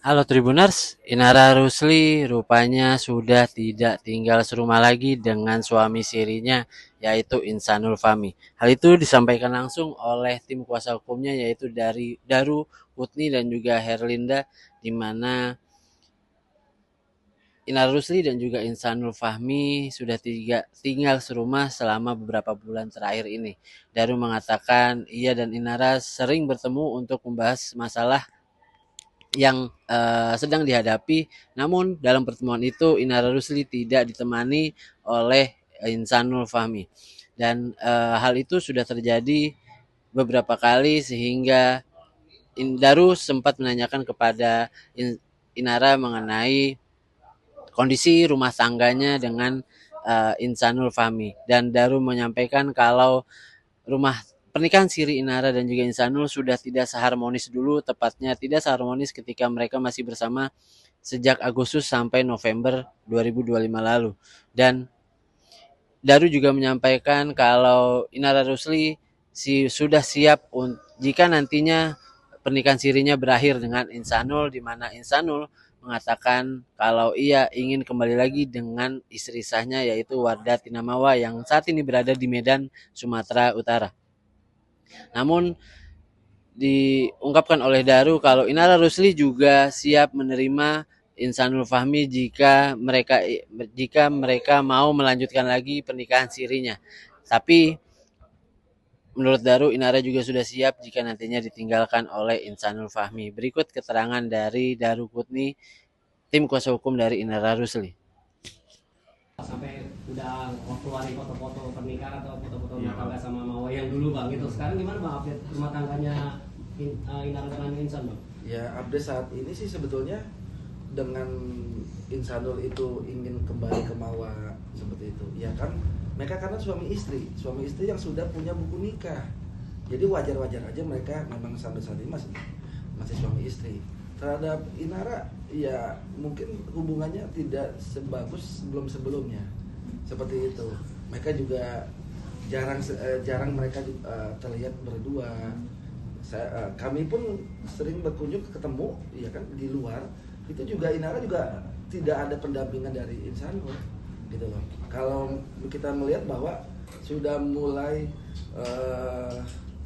Halo Tribuners, Inara Rusli rupanya sudah tidak tinggal serumah lagi dengan suami sirinya yaitu Insanul Fahmi. Hal itu disampaikan langsung oleh tim kuasa hukumnya yaitu dari Daru Putni dan juga Herlinda, di mana Inara Rusli dan juga Insanul Fahmi sudah tinggal serumah selama beberapa bulan terakhir ini. Daru mengatakan ia dan Inara sering bertemu untuk membahas masalah yang sedang dihadapi. Namun dalam pertemuan itu Inara Rusli tidak ditemani oleh Insanul Fahmi. Dan hal itu sudah terjadi beberapa kali sehingga Daru sempat menanyakan kepada Inara mengenai kondisi rumah tangganya dengan Insanul Fahmi, dan Daru menyampaikan kalau rumah pernikahan Siri Inara dan juga Insanul sudah tidak seharmonis dulu, tepatnya tidak seharmonis ketika mereka masih bersama sejak Agustus sampai November 2025 lalu. Dan Daru juga menyampaikan kalau Inara Rusli sudah siap jika nantinya pernikahan sirinya berakhir dengan Insanul, di mana Insanul mengatakan kalau ia ingin kembali lagi dengan istri sahnya yaitu Wardah Tinamawa yang saat ini berada di Medan, Sumatera Utara. Namun diungkapkan oleh Daru kalau Inara Rusli juga siap menerima Insanul Fahmi jika mereka mau melanjutkan lagi pernikahan sirinya. Tapi menurut Daru, Inara juga sudah siap jika nantinya ditinggalkan oleh Insanul Fahmi. Berikut keterangan dari Daru Putni, tim kuasa hukum dari Inara Rusli. Sampai udah keluarin foto-foto pernikahan atau foto-foto rumah tangga sama Mawa yang dulu bang gitu. Sekarang gimana bang update rumah tangganya Inara dengan Insan bang? Ya, update saat ini sih sebetulnya dengan Insanul itu ingin kembali ke Mawa seperti itu. Ya kan, mereka karena suami istri yang sudah punya buku nikah. Jadi wajar-wajar aja mereka memang sampai saat ini masih suami istri. Terhadap Inara, ya mungkin hubungannya tidak sebagus sebelumnya. Seperti itu. Mereka juga jarang mereka terlihat berdua. Kami pun sering berkunjung ketemu, ya kan, di luar. Itu juga Inara juga tidak ada pendampingan dari Insanul, gitu loh. Kalau kita melihat bahwa sudah mulai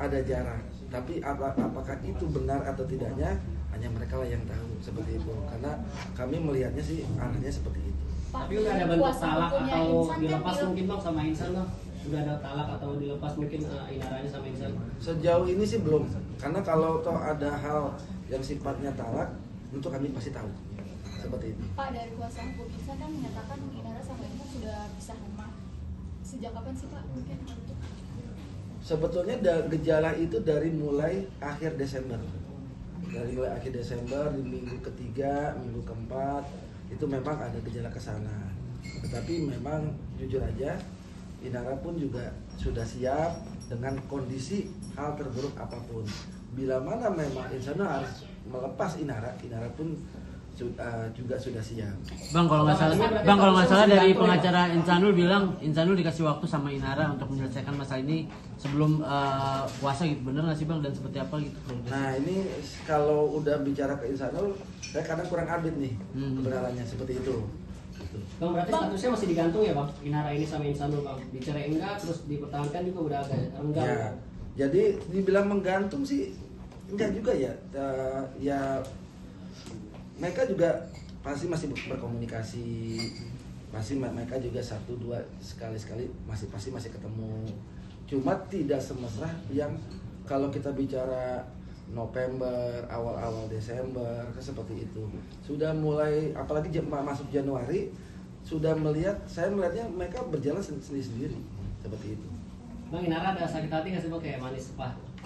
ada jarak, tapi apakah itu benar atau tidaknya hanya mereka lah yang tahu, seperti itu. Karena kami melihatnya sih arahnya seperti itu. Tapi udah ada bentuk talak atau dilepas mungkin bang sama Insan bang? Sudah ada talak atau dilepas mungkin Inaranya sama Insan? Sejauh ini sih belum, karena kalau toh ada hal yang sifatnya talak, untuk kami pasti tahu. Seperti itu. Pak, dari kuasa hukum Insan kan menyatakan Inara sama Insan sudah pisah rumah. Sejak kapan sih Pak mungkin untuk? Sebetulnya gejala itu dari mulai akhir Desember. Dari mulai akhir Desember, di minggu ketiga, minggu keempat, itu memang ada gejala ke sana. Tetapi memang jujur aja, Inara pun juga sudah siap dengan kondisi hal terburuk apapun. Bila mana memang Insanul harus melepas Inara pun juga sudah siap. Bang, kalau nggak salah dari pengacara Insanul bilang Insanul dikasih waktu sama Inara untuk menyelesaikan masalah ini sebelum puasa gitu. Bener nggak sih bang, dan seperti apa gitu? Nah ini kalau udah bicara ke Insanul, saya kadang kurang update nih kebenarannya seperti itu. Bang, berarti statusnya masih digantung ya bang? Inara ini sama Insanul bang? Dicerai enggak, terus dipertahankan juga udah agak enggak? Ya, jadi dibilang menggantung sih enggak juga ya. Ya mereka juga pasti masih berkomunikasi, pasti mereka juga satu dua sekali pasti masih ketemu. Cuma tidak semesra yang kalau kita bicara November, awal-awal Desember, seperti itu. Sudah mulai, apalagi masuk Januari, saya melihatnya mereka berjalan sendiri-sendiri, seperti itu. Bang, Inara ada sakit hati nggak sih bang, kayak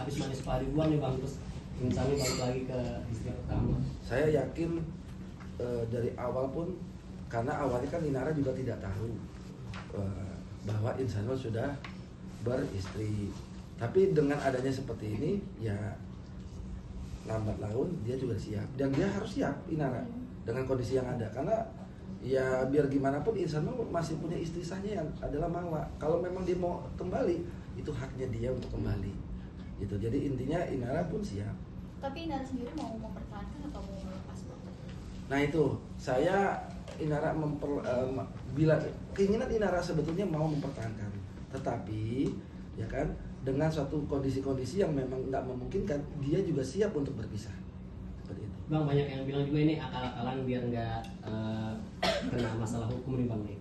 habis manis pah dibuang nih bang, terus Insanul balik lagi ke istri pertama? Saya yakin dari awal pun, karena awalnya kan Inara juga tidak tahu bahwa Insanul sudah beristri. Tapi dengan adanya seperti ini, ya lambat laun dia juga siap, dan dia harus siap Inara dengan kondisi yang ada. Karena ya biar gimana pun Insanul masih punya istri sahnya yang adalah Mawa. Kalau memang dia mau kembali, itu haknya dia untuk kembali, gitu. Jadi intinya Inara pun siap. Tapi Inara sendiri mau mempertahankan atau mau melepas Pak? Nah itu saya Inara bila keinginan Inara sebetulnya mau mempertahankan, tetapi ya kan dengan suatu kondisi-kondisi yang memang nggak memungkinkan, dia juga siap untuk berpisah. Seperti itu. Bang, banyak yang bilang juga ini akal-akalan biar nggak kena masalah hukum nih bang nih.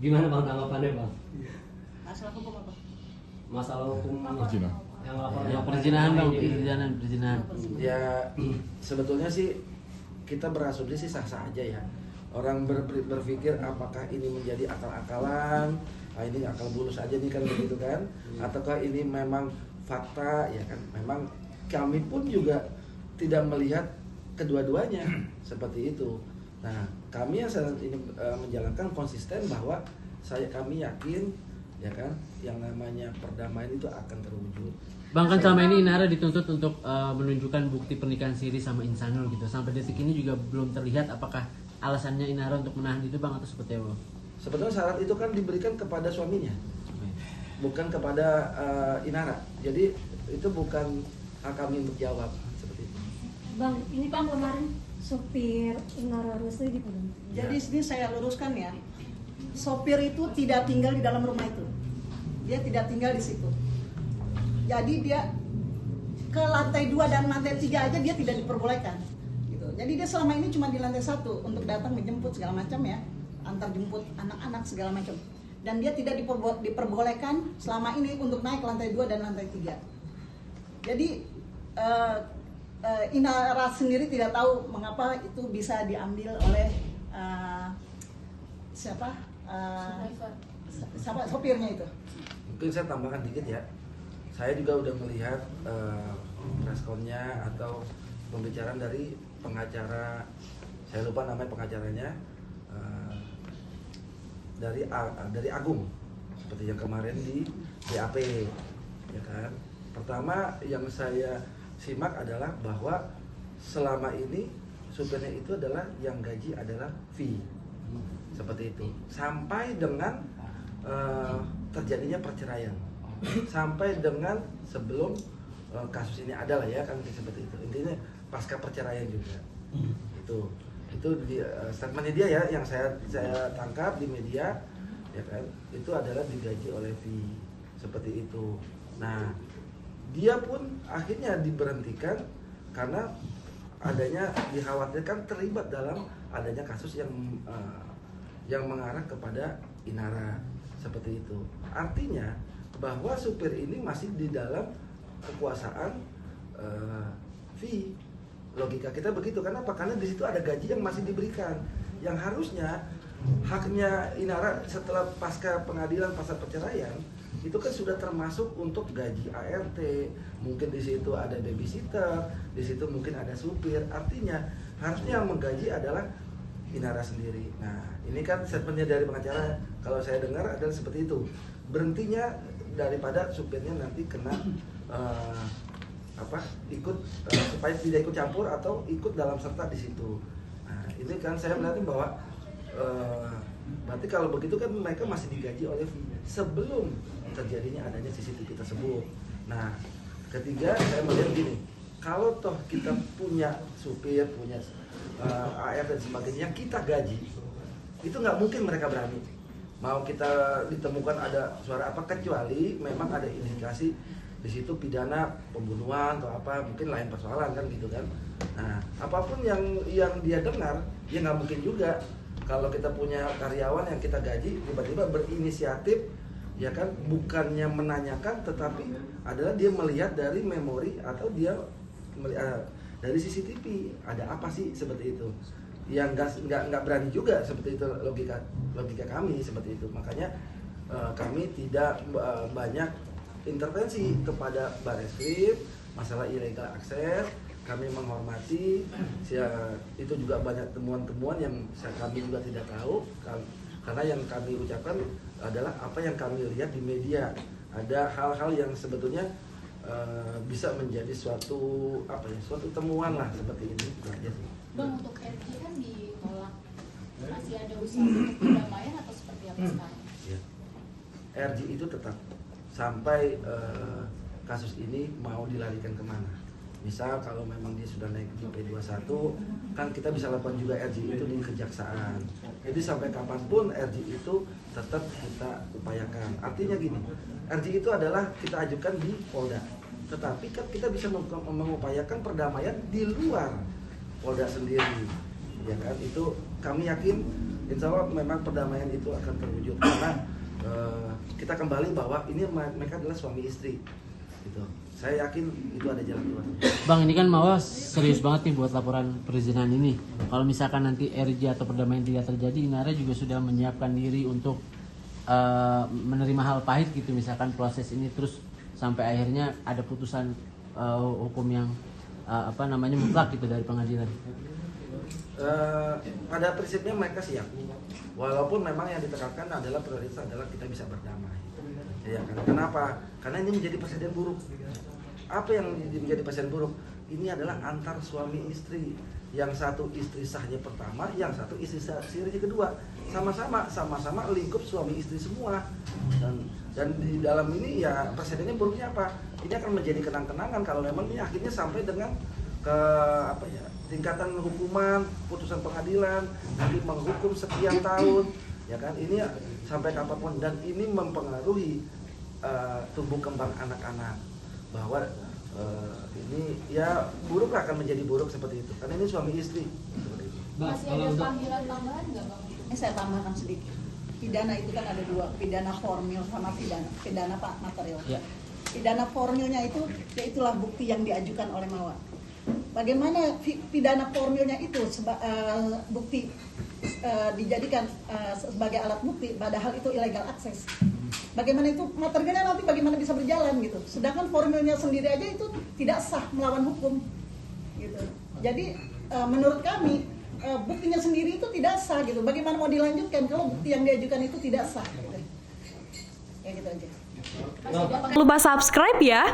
Gimana bang tanggapannya bang? Masalah hukum apa? Masalah hukum Berzina. yang laporan Ya perzinahan bang, perzinahan. Ya sebetulnya sih kita berasumsi sih sah-sah aja ya. Orang berpikir apakah ini menjadi akal-akalan, ini akal bulus aja nih kan begitu kan, ataukah ini memang fakta ya kan. Memang kami pun juga tidak melihat kedua-duanya seperti itu. Nah kami yang saat ini menjalankan konsisten bahwa kami yakin ya kan yang namanya perdamaian itu akan terwujud. Bang, kan selama ini Inara dituntut untuk menunjukkan bukti pernikahan Siri sama Insanul gitu. Sampai detik ini juga belum terlihat apakah alasannya Inara untuk menahan itu bang atau seperti apa? Sebetulnya syarat itu kan diberikan kepada suaminya, bukan kepada Inara. Jadi itu bukan hak kami untuk jawab seperti itu. Bang, ini kan kemarin sopir Inara Rusli dibunuh. Jadi sini saya luruskan ya, sopir itu tidak tinggal di dalam rumah itu, dia tidak tinggal di situ. Jadi dia ke lantai 2 dan lantai 3 aja dia tidak diperbolehkan. Gitu. Jadi dia selama ini cuma di lantai 1 untuk datang menjemput segala macam ya, antar jemput anak-anak segala macam. Dan dia tidak diperbolehkan selama ini untuk naik ke lantai 2 dan lantai 3. Jadi Inara sendiri tidak tahu mengapa itu bisa diambil oleh siapa sopirnya itu. Mungkin saya tambahkan dikit ya. Saya juga udah melihat responnya atau pembicaraan dari pengacara, saya lupa namanya pengacaranya, dari Agung, seperti yang kemarin di BAP, ya kan. Pertama yang saya simak adalah bahwa selama ini supirnya itu adalah yang gaji adalah fee, seperti itu, sampai dengan terjadinya perceraian, sampai dengan sebelum kasus ini adalah ya kan seperti itu. Intinya pasca perceraian juga. Itu di statementnya dia ya yang saya tangkap di media ya kan, itu adalah digaji oleh fee seperti itu. Nah, dia pun akhirnya diberhentikan karena adanya dikhawatirkan terlibat dalam adanya kasus yang mengarah kepada Inara seperti itu. Artinya bahwa supir ini masih di dalam kekuasaan fee. Logika kita begitu. Kenapa? Karena di situ ada gaji yang masih diberikan, yang harusnya haknya Inara setelah pasca pengadilan, pasca perceraian itu kan sudah termasuk untuk gaji ART, mungkin di situ ada babysitter, di situ mungkin ada supir. Artinya harusnya yang menggaji adalah Inara sendiri. Nah, ini kan statementnya dari pengacara, kalau saya dengar adalah seperti itu. Berhentinya daripada supirnya nanti kena ikut supaya tidak ikut campur atau ikut dalam serta di situ. Nah, ini kan saya melihat bahwa berarti kalau begitu kan mereka masih digaji oleh sebelum terjadinya adanya CCTV tersebut. Nah, ketiga saya melihat gini, kalau toh kita punya supir, punya AR dan sebagainya yang kita gaji, itu nggak mungkin mereka berani. Mau kita ditemukan ada suara apa, kecuali memang ada indikasi di situ pidana pembunuhan atau apa, mungkin lain persoalan kan gitu kan. Nah, apapun yang dia dengar, ya nggak mungkin juga kalau kita punya karyawan yang kita gaji tiba-tiba berinisiatif, ya kan, bukannya menanyakan tetapi adalah dia melihat dari memori atau dia melihat dari CCTV ada apa sih seperti itu. Yang nggak berani juga seperti itu, logika kami seperti itu. Makanya kami tidak banyak intervensi kepada Barreskrim masalah illegal akses. Kami menghormati, itu juga banyak temuan-temuan yang kami juga tidak tahu, karena yang kami ucapkan adalah apa yang kami lihat di media. Ada hal-hal yang sebetulnya bisa menjadi suatu temuan lah seperti ini. Bang, untuk RG kan ditolak, masih ada usaha untuk perdamaian atau seperti apa sekarang? Ya. RG itu tetap sampai kasus ini mau dilarikan kemana. Misal kalau memang dia sudah naik di P21, kan kita bisa lakukan juga RJ itu di kejaksaan. Jadi sampai kapanpun RJ itu tetap kita upayakan. Artinya gini, RJ itu adalah kita ajukan di Polda. Tetapi kan kita bisa mengupayakan perdamaian di luar Polda sendiri. Ya kan, itu kami yakin insya Allah memang perdamaian itu akan terwujud karena kita kembali bahwa ini mereka adalah suami istri. Gitu. Saya yakin itu ada jalan keluar. Bang, ini kan Mawa serius banget nih buat laporan perizinan ini. Kalau misalkan nanti RJ atau perdamaian tidak terjadi, Inara juga sudah menyiapkan diri untuk menerima hal pahit gitu, misalkan proses ini terus sampai akhirnya ada putusan hukum yang mutlak gitu dari pengadilan. Pada prinsipnya mereka siap, walaupun memang yang ditekankan adalah prioritas adalah kita bisa berdamai. Ya kan? Kenapa? Karena ini menjadi presiden buruk. Apa yang menjadi presiden buruk? Ini adalah antar suami istri. Yang satu istri sahnya pertama, yang satu istri sahnya kedua. Sama-sama lingkup suami istri semua. Dan di dalam ini ya presidennya buruknya apa? Ini akan menjadi kenang-kenangan kalau memang ini akhirnya sampai dengan ke tingkatan hukuman, putusan pengadilan, nanti menghukum sekian tahun, ya kan? Ini sampai kapanpun, dan ini mempengaruhi tumbuh kembang anak-anak, bahwa ini ya buruk lah, akan menjadi buruk seperti itu, karena ini suami istri seperti itu. Masih ada panggilan tambahan nggak Bang? Ini saya tambahkan sedikit. Pidana itu kan ada dua, pidana formil sama pidana material. Ya. Pidana formilnya itu yaitulah bukti yang diajukan oleh Mawa. Bagaimana pidana formilnya itu bukti dijadikan sebagai alat bukti, padahal itu illegal akses. Bagaimana itu materialnya nanti bagaimana bisa berjalan gitu. Sedangkan formilnya sendiri aja itu tidak sah melawan hukum gitu. Jadi menurut kami buktinya sendiri itu tidak sah gitu. Bagaimana mau dilanjutkan kalau bukti yang diajukan itu tidak sah gitu. Ya gitu aja. Jangan lupa subscribe ya.